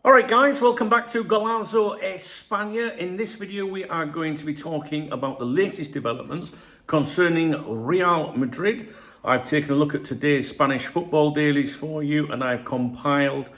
Alright guys, welcome back to Golazo España. In this video we are going to be talking about the latest developments concerning Real Madrid. I've taken a look at today's Spanish football dailies for you and I've compiled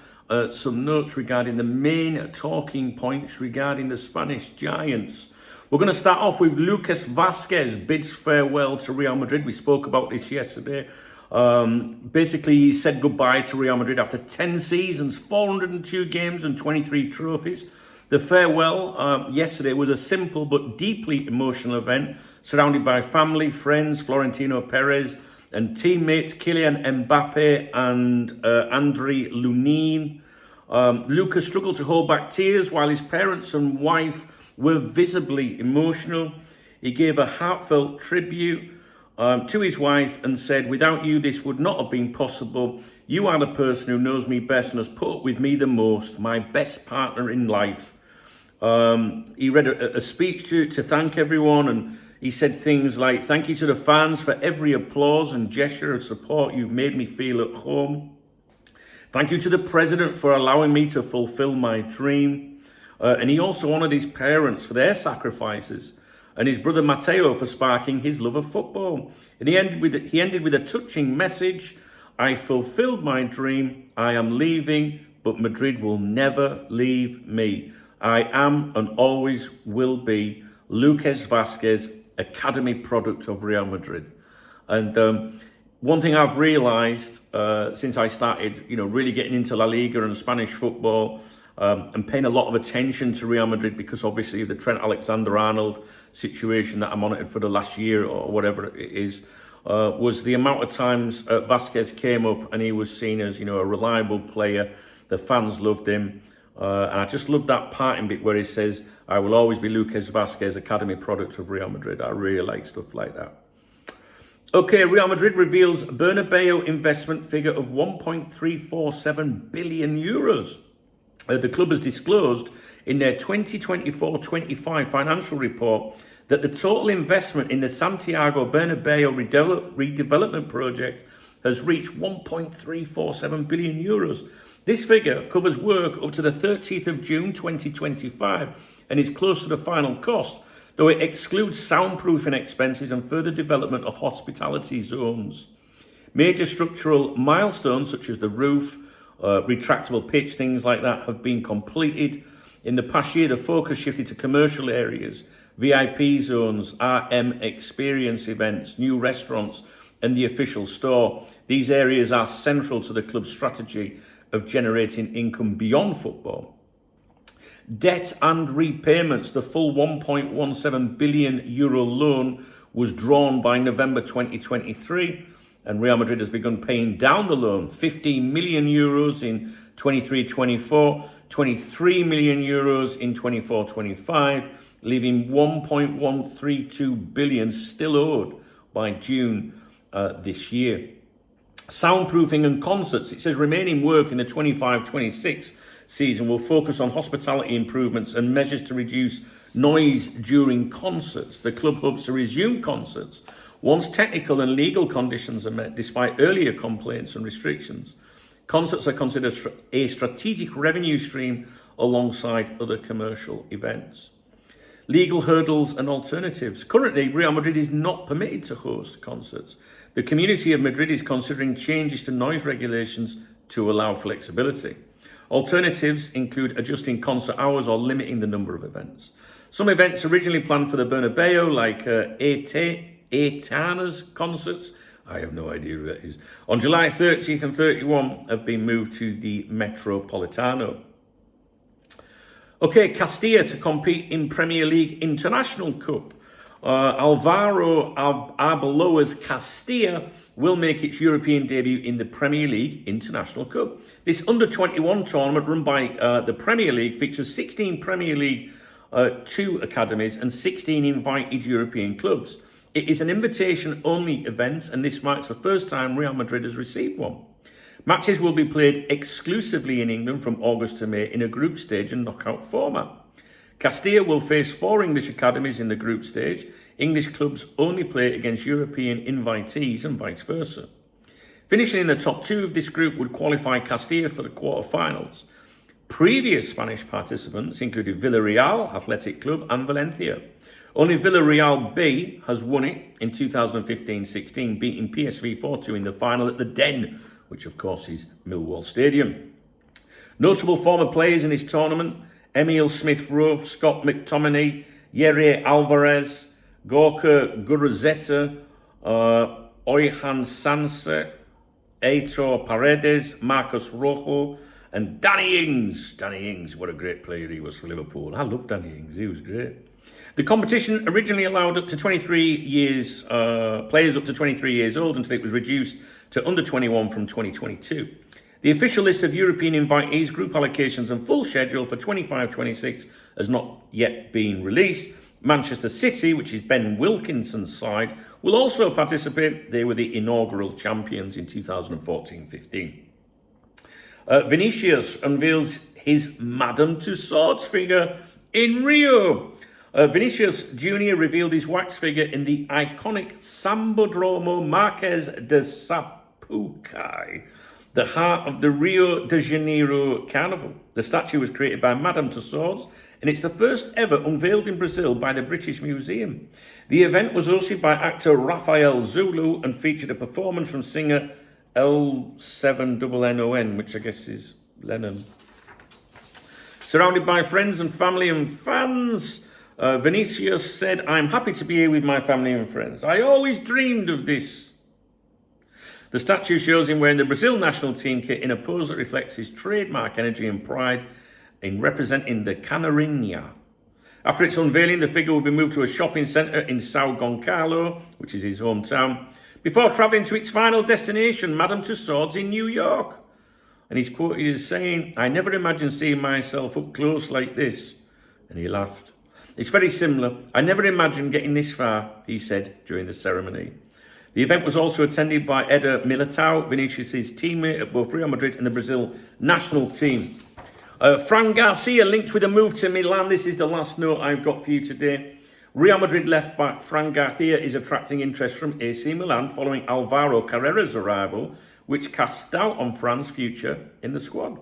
some notes regarding the main talking points regarding the Spanish Giants. We're going to start off with Lucas Vázquez bids farewell to Real Madrid. We spoke about this yesterday. Basically, he said goodbye to Real Madrid after 10 seasons, 402 games and 23 trophies. The farewell yesterday was a simple but deeply emotional event surrounded by family, friends, Florentino Perez and teammates Kylian Mbappe and Andriy Lunin. Lucas struggled to hold back tears while his parents and wife were visibly emotional. He gave a heartfelt tribute to his wife and said, "Without you, this would not have been possible. You are the person who knows me best and has put up with me the most, my best partner in life." He read a speech to thank everyone, and he said things like, "Thank you to the fans for every applause and gesture of support. You've made me feel at home. Thank you to the president for allowing me to fulfill my dream." And he also honored his parents for their sacrifices and his brother Mateo for sparking his love of football. And he ended with a touching message: "I fulfilled my dream. I am leaving, but Madrid will never leave me. I am and always will be Lucas Vázquez, academy product of Real Madrid." And one thing I've realized since I started, really getting into La Liga and Spanish football, and paying a lot of attention to Real Madrid because obviously the Trent Alexander-Arnold situation that I monitored for the last year or whatever it is, was the amount of times Vázquez came up and he was seen as, a reliable player. The fans loved him. And I just love that parting bit where he says, "I will always be Lucas Vázquez, academy product of Real Madrid." I really like stuff like that. Okay, Real Madrid reveals Bernabeu investment figure of 1.347 billion euros. The club has disclosed in their 2024-25 financial report that the total investment in the Santiago Bernabeu redevelopment project has reached 1.347 billion euros. This figure covers work up to the 30th of June 2025 and is close to the final cost, though it excludes soundproofing expenses and further development of hospitality zones. Major structural milestones such as the roof, retractable pitch, things like that have been completed. In the past year, the focus shifted to commercial areas, VIP zones, RM experience events, new restaurants, and the official store. These areas are central to the club's strategy of generating income beyond football. Debt and repayments. The full 1.17 billion euro loan was drawn by November 2023. And Real Madrid has begun paying down the loan, 15 million euros in 23-24, 23 million euros in 24-25, leaving 1.132 billion still owed by June this year. Soundproofing and concerts. It says remaining work in the 25-26 season will focus on hospitality improvements and measures to reduce noise during concerts. The club hopes to resume concerts once technical and legal conditions are met, despite earlier complaints and restrictions. Concerts are considered a strategic revenue stream alongside other commercial events. Legal hurdles and alternatives. Currently, Real Madrid is not permitted to host concerts. The community of Madrid is considering changes to noise regulations to allow flexibility. Alternatives include adjusting concert hours or limiting the number of events. Some events originally planned for the Bernabeu, like Aitana's concerts, I have no idea who that is, on July 30th and 31 have been moved to the Metropolitano. Okay, Castilla to compete in Premier League International Cup. Alvaro Arbeloa's Castilla will make its European debut in the Premier League International Cup. This under-21 tournament run by the Premier League features 16 Premier League 2 academies and 16 invited European clubs. It is an invitation-only event, and this marks the first time Real Madrid has received one. Matches will be played exclusively in England from August to May in a group stage and knockout format. Castilla will face 4 English academies in the group stage. English clubs only play against European invitees and vice versa. Finishing in the top 2 of this group would qualify Castilla for the quarterfinals. Previous Spanish participants included Villarreal, Athletic Club and Valencia. Only Villarreal B has won it in 2015-16, beating PSV 4-2 in the final at the Den, which of course is Millwall Stadium. Notable former players in this tournament: Emile Smith-Rowe, Scott McTominay, Yere Alvarez, Gorka Guruzeta, Oyhan Sanse, Aitor Paredes, Marcos Rojo, and Danny Ings. Danny Ings, what a great player he was for Liverpool. I love Danny Ings, he was great. The competition originally allowed up to 23 years, players up to 23 years old until it was reduced to under 21 from 2022. The official list of European invitees, group allocations and full schedule for 25-26 has not yet been released. Manchester City, which is Ben Wilkinson's side, will also participate. They were the inaugural champions in 2014-15. Vinícius unveils his Madame Tussauds figure in Rio. Vinícius Jr. revealed his wax figure in the iconic Sambódromo Marques de Sapucaí, the heart of the Rio de Janeiro Carnival. The statue was created by Madame Tussauds, and it's the first ever unveiled in Brazil by the British Museum. The event was hosted by actor Rafael Zulu and featured a performance from singer L7NNON, which I guess is Lennon. Surrounded by friends and family and fans, Vinícius said, "I'm happy to be here with my family and friends. I always dreamed of this." The statue shows him wearing the Brazil national team kit in a pose that reflects his trademark energy and pride in representing the Canarinha. After its unveiling, the figure will be moved to a shopping centre in São Gonçalo, which is his hometown, before travelling to its final destination, Madame Tussauds in New York. And he's quoted as saying, "I never imagined seeing myself up close like this." And he laughed. "It's very similar. I never imagined getting this far," he said during the ceremony. The event was also attended by Eder Militao, Vinícius' teammate at both Real Madrid and the Brazil national team. Fran Garcia linked with a move to Milan. This is the last note I've got for you today. Real Madrid left back Fran Garcia is attracting interest from AC Milan following Alvaro Carrera's arrival, which casts doubt on Fran's future in the squad.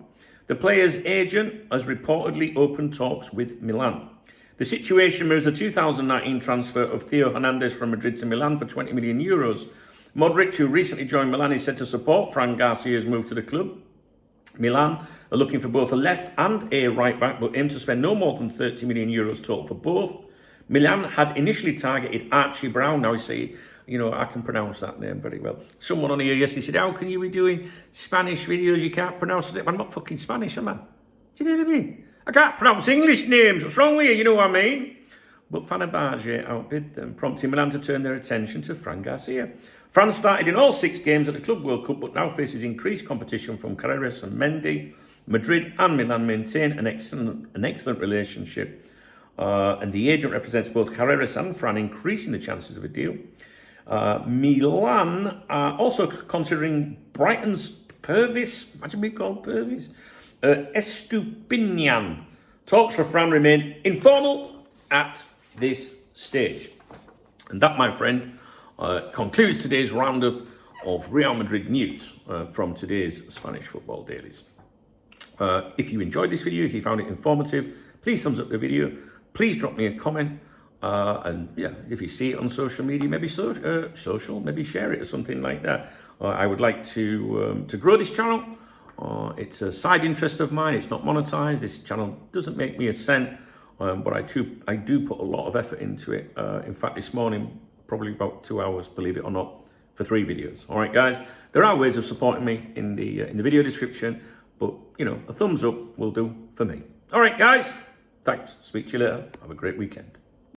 The player's agent has reportedly opened talks with Milan. The situation mirrors the 2019 transfer of Theo Hernandez from Madrid to Milan for 20 million euros. Modric, who recently joined Milan, is said to support Fran Garcia's move to the club. Milan are looking for both a left and a right back, but aim to spend no more than 30 million euros total for both. Milan had initially targeted Archie Brown. Now, you see, I can pronounce that name very well. Someone on here yesterday said, "How can you be doing Spanish videos? You can't pronounce it." I'm not fucking Spanish, am I? Do you know what I mean? I can't pronounce English names. What's wrong with you? You know what I mean? But Fenerbahce outbid them, prompting Milan to turn their attention to Fran Garcia. Fran started in all 6 games at the Club World Cup, but now faces increased competition from Carreras and Mendy. Madrid and Milan maintain an excellent relationship, and the agent represents both Carreras and Fran, increasing the chances of a deal. Milan are also considering Brighton's Purvis. Imagine being called Purvis. Estupinian. Talks for Fran remain informal at this stage. And that, my friend, concludes today's roundup of Real Madrid news from today's Spanish football dailies. If you enjoyed this video, if you found it informative, please thumbs up the video. Please drop me a comment. And yeah, if you see it on social media, maybe maybe share it or something like that. I would like to grow this channel. It's a side interest of mine. It's not monetized. This channel doesn't make me a cent, but I do put a lot of effort into it. In fact, this morning, probably about 2 hours, believe it or not, for 3 videos. All right, guys, there are ways of supporting me in the video description, but a thumbs up will do for me. All right, guys, thanks. Speak to you later. Have a great weekend.